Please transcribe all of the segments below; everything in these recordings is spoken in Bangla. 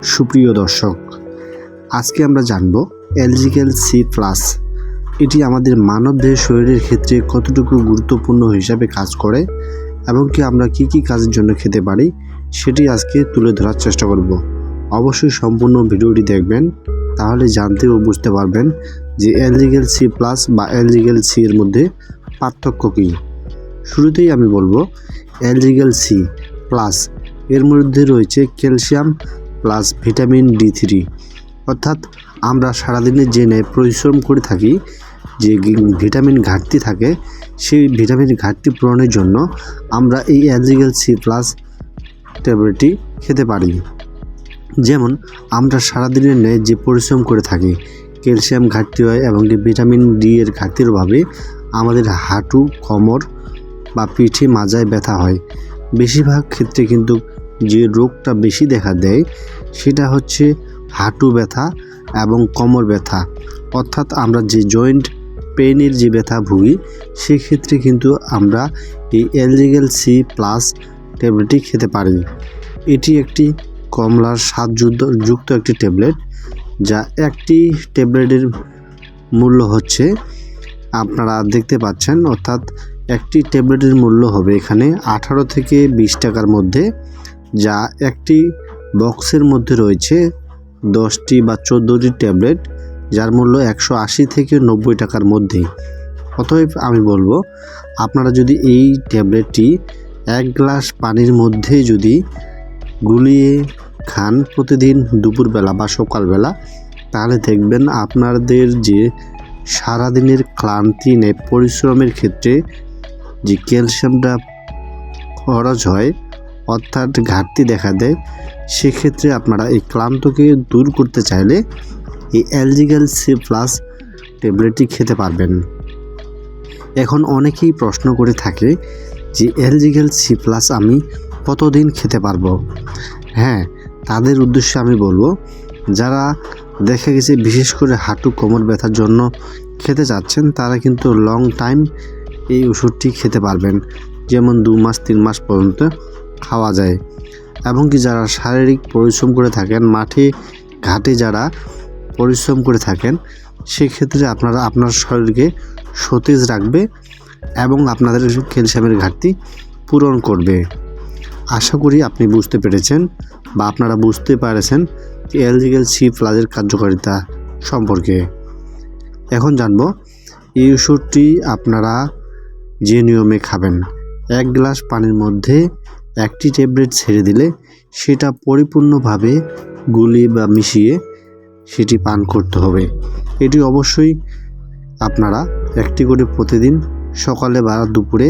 সুপ্রিয় দর্শক, আজকে আমরা জানব এলজিক্যাল সি প্লাস এটি আমাদের মানবদেহের শরীরের ক্ষেত্রে কতটুকু গুরুত্বপূর্ণ হিসাবে কাজ করে এবং কি আমরা কি কি কাজের জন্য খেতে পারি সেটি আজকে তুলে ধরার চেষ্টা করব। অবশ্যই সম্পূর্ণ ভিডিওটি দেখবেন, তাহলে জানতে ও বুঝতে পারবেন যে এলজিক্যাল সি প্লাস বা এলজিক্যাল সি এর মধ্যে পার্থক্য কী। শুরুতেই আমি বলবো এলজিক্যাল সি প্লাস এর মধ্যে রয়েছে ক্যালসিয়াম প্লাস ভিটামিন D3, অর্থাৎ আমরা সারাদিনে যে পরিশ্রম করে থাকি, যে ভিটামিন ঘাটতি থাকে, সেই ভিটামিন ঘাটতি পূরণের জন্য আমরা এই এলজিক্যাল সি প্লাস ট্যাবলেটটি খেতে পারি। যেমন আমরা সারাদিনের ন্যায় যে পরিশ্রম করে থাকি, ক্যালসিয়াম ঘাটতি হয় এবং ভিটামিন ডি এর ঘাটতির অভাবে আমাদের হাঁটু, কোমর বা পিঠে মাজায় ব্যথা হয়। বেশিরভাগ ক্ষেত্রে কিন্তু যে রোগটা বেশি দেখা দেয় সেটা হচ্ছে হাঁটু ব্যথা এবং কোমর ব্যথা, অর্থাৎ আমরা যে জয়েন্ট পেইনের যে ব্যথা ভুগি সেক্ষেত্রে কিন্তু আমরা এই এলজিক্যাল সি প্লাস ট্যাবলেটটি খেতে পারি। এটি একটি কমলার স্বাদযুক্ত একটি ট্যাবলেট, যা একটি ট্যাবলেটের মূল্য হচ্ছে, আপনারা দেখতে পাচ্ছেন, অর্থাৎ একটি ট্যাবলেটের মূল্য হবে এখানে 18 থেকে 20 টাকার মধ্যে, যা একটি বক্সের মধ্যে রয়েছে 10টি বা 14টি ট্যাবলেট, যার মূল্য 180 থেকে 90 টাকার মধ্যে। অতএব আমি বলবো আপনারা যদি এই ট্যাবলেটটি 1 গ্লাস পানির মধ্যে যদি গুলিয়ে খান প্রতিদিন দুপুরবেলা বা সকালবেলা, তাহলে দেখবেন আপনাদের যে সারাদিনের ক্লান্তি পরিশ্রমের ক্ষেত্রে যে ক্যালসিয়ামটা খরচ হয়, অর্থাৎ ঘাটতি দেখা দেয়, সেক্ষেত্রে আপনারা এই ক্লান্তকে দূর করতে চাইলে এই এলজিক্যাল সি প্লাস ট্যাবলেটটি খেতে পারবেন। এখন অনেকেই প্রশ্ন করে থাকে যে এলজিক্যাল সি প্লাস আমি কতদিন খেতে পারবো। হ্যাঁ, তাদের উদ্দেশ্যে আমি বলবো, যারা দেখা গেছে বিশেষ করে হাঁটু কোমর ব্যথার জন্য খেতে চাচ্ছেন, তারা কিন্তু লং টাইম এই ওষুধটি খেতে পারবেন, যেমন 2 মাস 3 মাস পর্যন্ত খাওয়া যায়। এবং কি যারা শারীরিক পরিশ্রম করে থাকেন, মাঠে ঘাটে যারা পরিশ্রম করে থাকেন, সেক্ষেত্রে আপনারা আপনার শরীরকে সতেজ রাখবে এবং আপনাদের ক্যালসিয়ামের ঘাটতি পূরণ করবে। আশা করি আপনি বুঝতে পেরেছেন বা আপনারা বুঝতে পেরেছেন এলজিক্যাল সি প্লাসের কার্যকারিতা সম্পর্কে। এখন জানবো এই ওষুধটি আপনারা যে নিয়মে খাবেন। 1 গ্লাস পানির মধ্যে একটি ট্যাবলেট ছেড়ে দিলে সেটা পরিপূর্ণভাবে গুলিয়ে বা মিশিয়ে সেটি পান করতে হবে। এটি অবশ্যই আপনারা একটি করে প্রতিদিন সকালে বা দুপুরে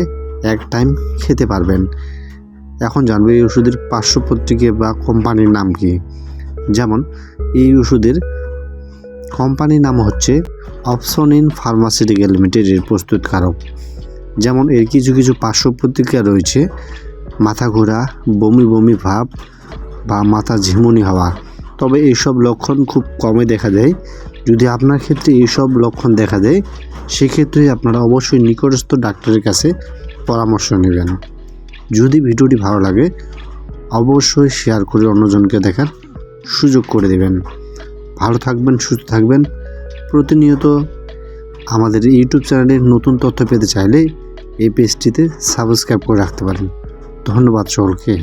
1 টাইম খেতে পারবেন। এখন জানবো এই ওষুধের পার্শ্বপ্রতিক্রিয়া বা কোম্পানির নাম কি। যেমন এই ওষুধের কোম্পানির নাম হচ্ছে অপসনিন ফার্মাসিউটিক্যাল লিমিটেডের প্রস্তুতকারক। যেমন এর কিছু কিছু পার্শ্বপ্রতিক্রিয়া রয়েছে, মাথা ঘোরা, বমি বমি ভাব বা মাথা ঝিমুনি হওয়া। তবে এইসব লক্ষণ খুব কমই দেখা যায়। যদি আপনার ক্ষেত্রে এইসব লক্ষণ দেখা দেয়, সেক্ষেত্রে আপনারা অবশ্যই নিকটস্থ ডাক্তারের কাছে পরামর্শ নেবেন। যদি ভিডিওটি ভালো লাগে অবশ্যই শেয়ার করে অন্যজনকে দেখার সুযোগ করে দেবেন। ভালো থাকবেন, সুস্থ থাকবেন। প্রতিনিয়ত আমাদের ইউটিউব চ্যানেলের নতুন তথ্য পেতে চাইলে এই পেজটিতে সাবস্ক্রাইব করে রাখতে পারেন। ধন্যবাদ সকলকে।